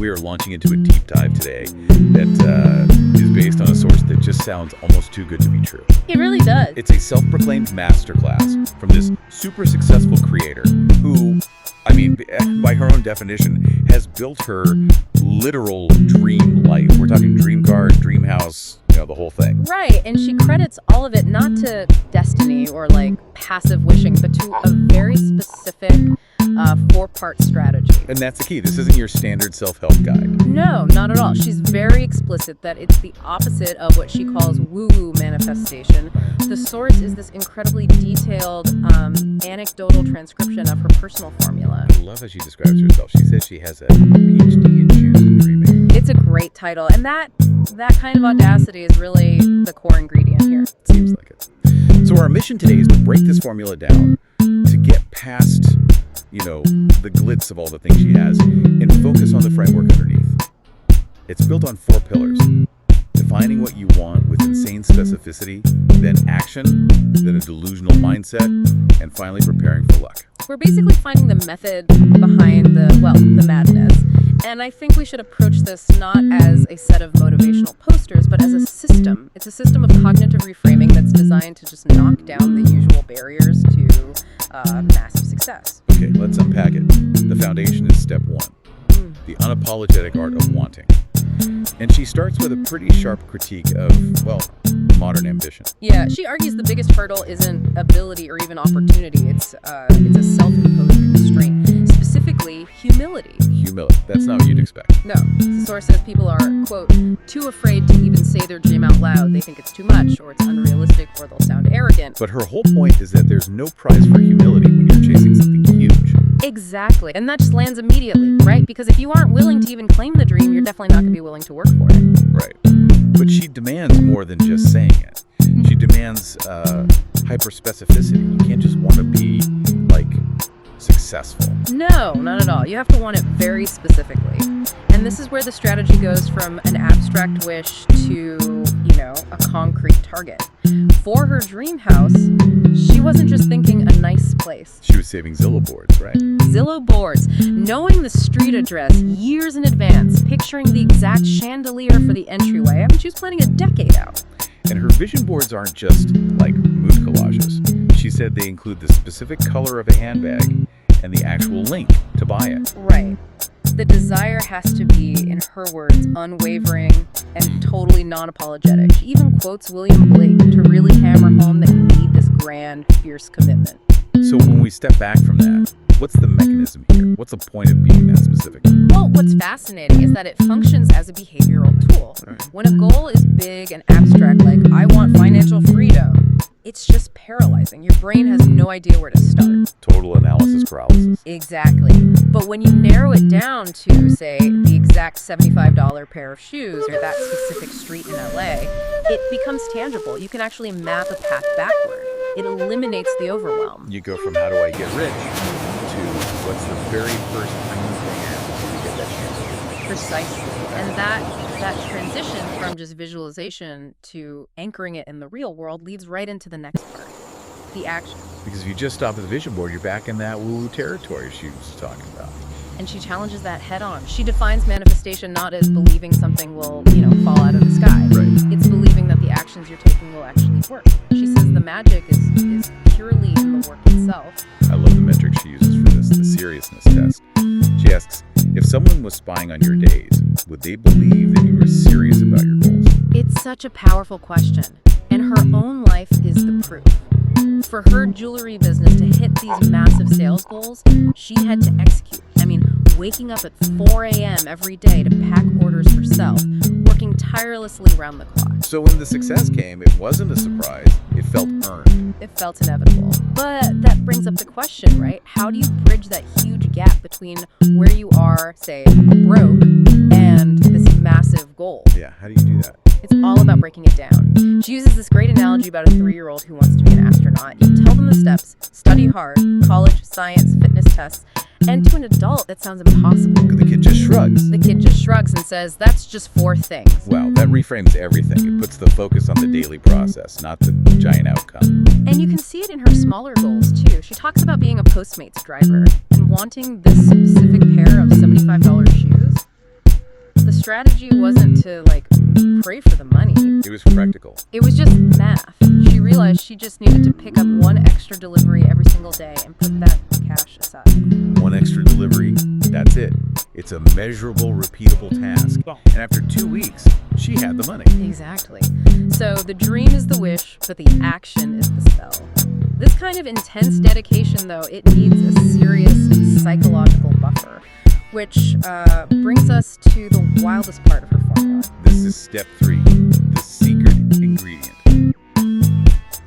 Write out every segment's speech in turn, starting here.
We are launching into a deep dive today that is based on a source that just sounds almost too good to be true. It really does. It's a self-proclaimed masterclass from this super successful creator who, I mean, by her own definition, has built her literal dream life. We're talking dream car, dream house, the whole thing. Right, and she credits all of it not to destiny or like passive wishing, but to a very specific four-part strategy. And that's the key. This isn't your standard self-help guide. No, not at all. She's very explicit that it's the opposite of what she calls woo-woo manifestation. The source is this incredibly detailed anecdotal transcription of her personal formula. I love how she describes herself. She says she has a PhD in choose and dreaming. It's a great title, and that kind of audacity is really the core ingredient here. Seems like it. So our mission today is to break this formula down, to get past, the glitz of all the things she has, and focus on the framework underneath. It's built on 4 pillars. Defining what you want with insane specificity, then action, then a delusional mindset, and finally preparing for luck. We're basically finding the method behind the madness. And I think we should approach this not as a set of motivational posters, but as a system. It's a system of cognitive reframing that's designed to just knock down the usual barriers to massive success. Okay, let's unpack it. The foundation is step 1, the unapologetic art of wanting. And she starts with a pretty sharp critique of, modern ambition. Yeah, she argues the biggest hurdle isn't ability or even opportunity. It's a self-imposed constraint, specifically humility. Humility. That's not what you'd expect. No. The source says people are, quote, too afraid to even say their dream out loud. They think it's too much, or it's unrealistic, or they'll sound arrogant. But her whole point is that there's no prize for humility when you're chasing something huge. Exactly. And that just lands immediately, right? Because if you aren't willing to even claim the dream, you're definitely not going to be willing to work for it. Right. But she demands more than just saying it. She demands hyper-specificity. You can't just want to be, successful. No, not at all. You have to want it very specifically. And this is where the strategy goes from an abstract wish to, a concrete target. For her dream house, she wasn't just thinking a nice place. She was saving Zillow boards, right? Zillow boards. Knowing the street address years in advance, picturing the exact chandelier for the entryway. I mean, she was planning a decade out. And her vision boards aren't just, mood collages. She said they include the specific color of a handbag and the actual link to buy it. Right. The desire has to be, in her words, unwavering and totally non-apologetic. She even quotes William Blake to really hammer home that you need this grand, fierce commitment. So when we step back from that, what's the mechanism here? What's the point of being that specific? Well, what's fascinating is that it functions as a behavioral tool. Right. When a goal is big and abstract, like, I want financial freedom, it's just paralyzing. Your brain has no idea where to start. Total analysis paralysis. Exactly. But when you narrow it down to, say, the exact $75 pair of shoes or that specific street in LA, it becomes tangible. You can actually map a path backward. It eliminates the overwhelm. You go from how do I get rich to what's the very first tiny thing to get that chance. Precisely. And that transition from just visualization to anchoring it in the real world leads right into the next part, the action. Because if you just stop at the vision board, you're back in that woo-woo territory she was talking about. And she challenges that head on. She defines manifestation not as believing something will, fall out of the sky. Right. It's believing that the actions you're taking will actually work. She says the magic is purely in the work itself. I love the metric she uses for this, the seriousness test. She asks, if someone was spying on your days, would they believe that you were serious about your goals? It's such a powerful question, and her own life is the proof. For her jewelry business to hit these massive sales goals, she had to execute. I mean, waking up at 4 a.m. every day to pack orders herself, working tirelessly around the clock. So when the success came, it wasn't a surprise. It felt earned. It felt inevitable. But that brings up the question, right? How do you bridge that huge gap between where you are, say, broke, and this massive goal? Yeah, how do you do that? It's all about breaking it down. She uses this great analogy about a 3-year-old who wants to be an astronaut. You tell them the steps, study hard, college, science, fitness tests, and to an adult, that sounds impossible. The kid just shrugs. The kid just shrugs and says, that's just 4 things. Wow, that reframes everything. It puts the focus on the daily process, not the giant outcome. And you can see it in her smaller goals, too. She talks about being a Postmates driver and wanting this specific pair of $75 shoes. strategy wasn't to, like, pray for the money. It was practical. It was just math. She realized she just needed to pick up one extra delivery every single day and put that cash aside. One extra delivery, that's it. It's a measurable, repeatable task. And after 2 weeks, she had the money. Exactly. So the dream is the wish, but the action is the spell. This kind of intense dedication, though, it needs a serious psychological buffer, which brings us to the wildest part of her formula. This is step 3, the secret ingredient.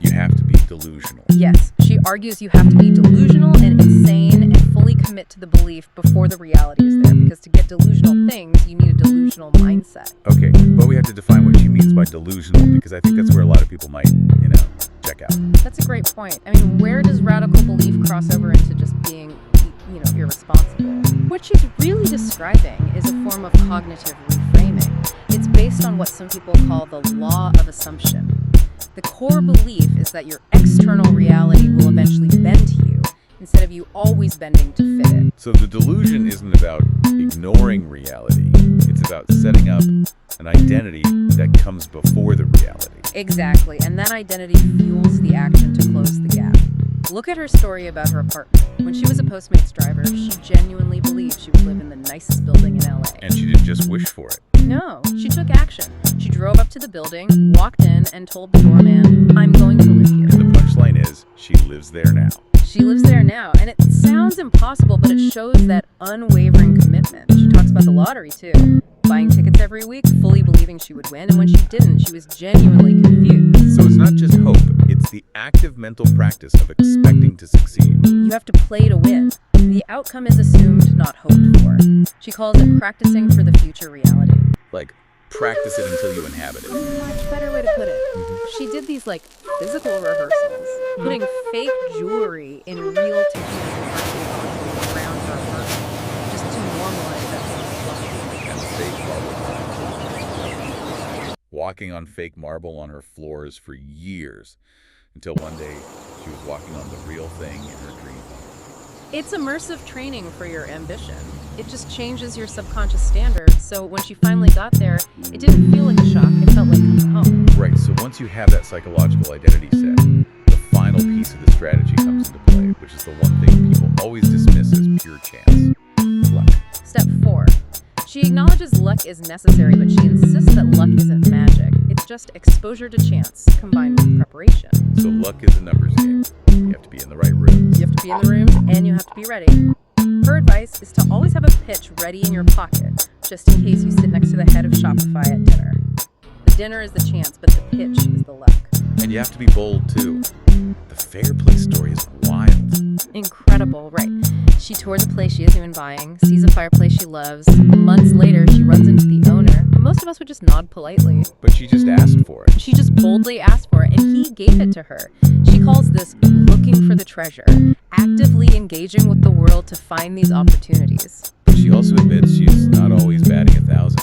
You have to be delusional. Yes, she argues you have to be delusional and insane and fully commit to the belief before the reality is there, because to get delusional things, you need a delusional mindset. Okay, but we have to define what she means by delusional, because I think that's where a lot of people might, check out. That's a great point. I mean, where does radical belief cross over into just being, irresponsible? What she's really describing is a form of cognitive reframing. It's based on what some people call the law of assumption. The core belief is that your external reality will eventually bend to you, instead of you always bending to fit it. So the delusion isn't about ignoring reality. It's about setting up an identity that comes before the reality. Exactly, and that identity fuels the action to close the gap. Look at her story about her apartment. When she was a Postmates driver, she genuinely believed she would live in the nicest building in LA. And she didn't just wish for it. No, she took action. She drove up to the building, walked in, and told the doorman, "I'm going to live here." And the punchline is, she lives there now. She lives there now, and it sounds impossible, but it shows that unwavering commitment. She talks about the lottery, too. Buying tickets every week, fully believing she would win, and when she didn't, she was genuinely confused. So it's not just hope, it's the active mental practice of expecting to succeed. You have to play to win. The outcome is assumed, not hoped for. She calls it practicing for the future reality. Like, practice it until you inhabit it. Much better way to put it. She did these, physical rehearsals, putting fake jewelry in real tissues around her apartment, just to normalize that. And fake marble. Walking on fake marble on her floors for years, until one day she was walking on the real thing in her dream. It's immersive training for your ambition. It just changes your subconscious standards, so when she finally got there, it didn't feel like a shock, it felt like coming home. Right, so once you have that psychological identity set, the final piece of the strategy comes into play, which is the one thing people always dismiss as pure chance: luck. Step 4. She acknowledges luck is necessary, but she insists that luck isn't magic. It's just exposure to chance combined with preparation. So luck is a numbers game. You have to be in the right rooms. You have to be in the rooms, and you have to be ready. Her advice is to always have a pitch ready in your pocket, just in case you sit next to the head of Shopify at dinner. The dinner is the chance, but the pitch is the luck. And you have to be bold, too. The Fair Play story is wild. Incredible, right? She tours a place she isn't even buying, sees a fireplace she loves. Months later, she runs into the owner. Most of us would just nod politely. But she just asked for it. She just boldly asked for it, and he gave it to her. She calls this looking for the treasure, actively engaging with the world to find these opportunities. But she also admits she's not always batting 1,000.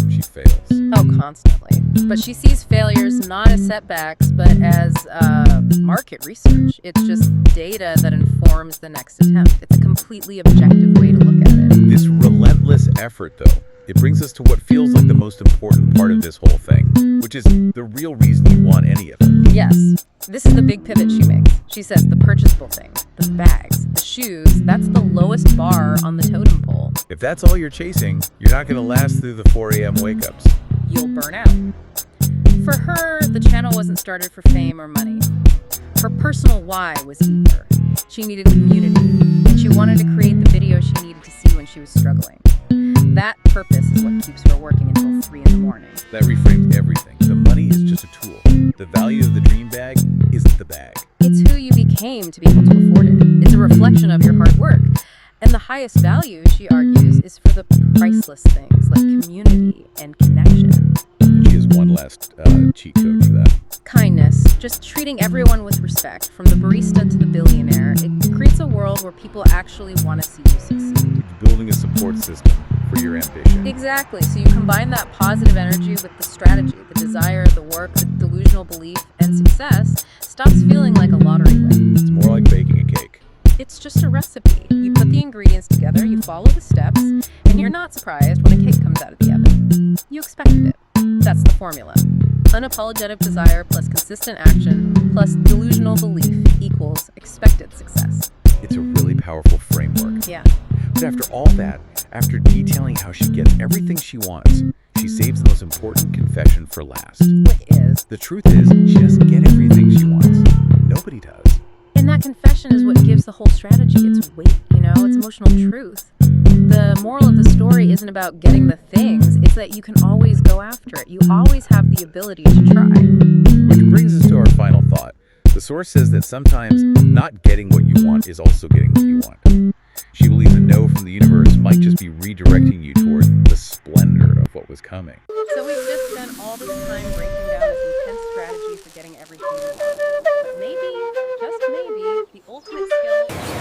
She fails. Oh, constantly. But she sees failures not as setbacks, but as market research. It's just data that informs the next attempt. It's a completely objective way to look at it. This relentless effort, though, it brings us to what feels like the most important part of this whole thing, which is the real reason you want any of it. Yes, this is the big pivot she makes. She says the purchasable thing, the bags, the shoes, that's the lowest bar on the totem pole. If that's all you're chasing, you're not going to last through the 4 a.m. wake-ups. You'll burn out. For her, the channel wasn't started for fame or money. Her personal why was deeper. She needed community, and she wanted to create the video she needed to see when she was struggling. That purpose is what keeps her working until 3 in the morning. That reframes everything. The money is just a tool. The value of the dream bag isn't the bag. It's who you became to be able to afford it. It's a reflection of your hard work. And the highest value, she argues, is for the priceless things like community and connection. And she has one last cheat code for that. Kindness, just treating everyone with respect, from the barista to the billionaire. It creates a world where people actually want to see you succeed. Building a support system for your ambition. Exactly. So you combine that positive energy with the strategy, the desire, the work, the delusional belief, and success stops feeling like a lottery win. It's more like baking a cake. It's just a recipe. You put the ingredients together, you follow the steps, and you're not surprised when a cake comes comes out of the oven. You expected it. That's the formula. Unapologetic desire plus consistent action plus delusional belief equals expected success. It's a really powerful framework. Yeah. But after all that, after detailing how she gets everything she wants, she saves the most important confession for last. What is? The truth is, she doesn't get everything she wants. Nobody does. And that confession is what gives the whole strategy its weight, it's emotional truth. The moral of the story isn't about getting the things, it's that you can always go after it. You always have the ability to try. Which brings us to our final thought. The source says that sometimes not getting what you want is also getting what you want. She believes a no from the universe might just be redirecting you toward the splendor of what was coming. So we've just spent all this time breaking down this intense strategy for getting everything you want. But maybe, just maybe, the ultimate skill is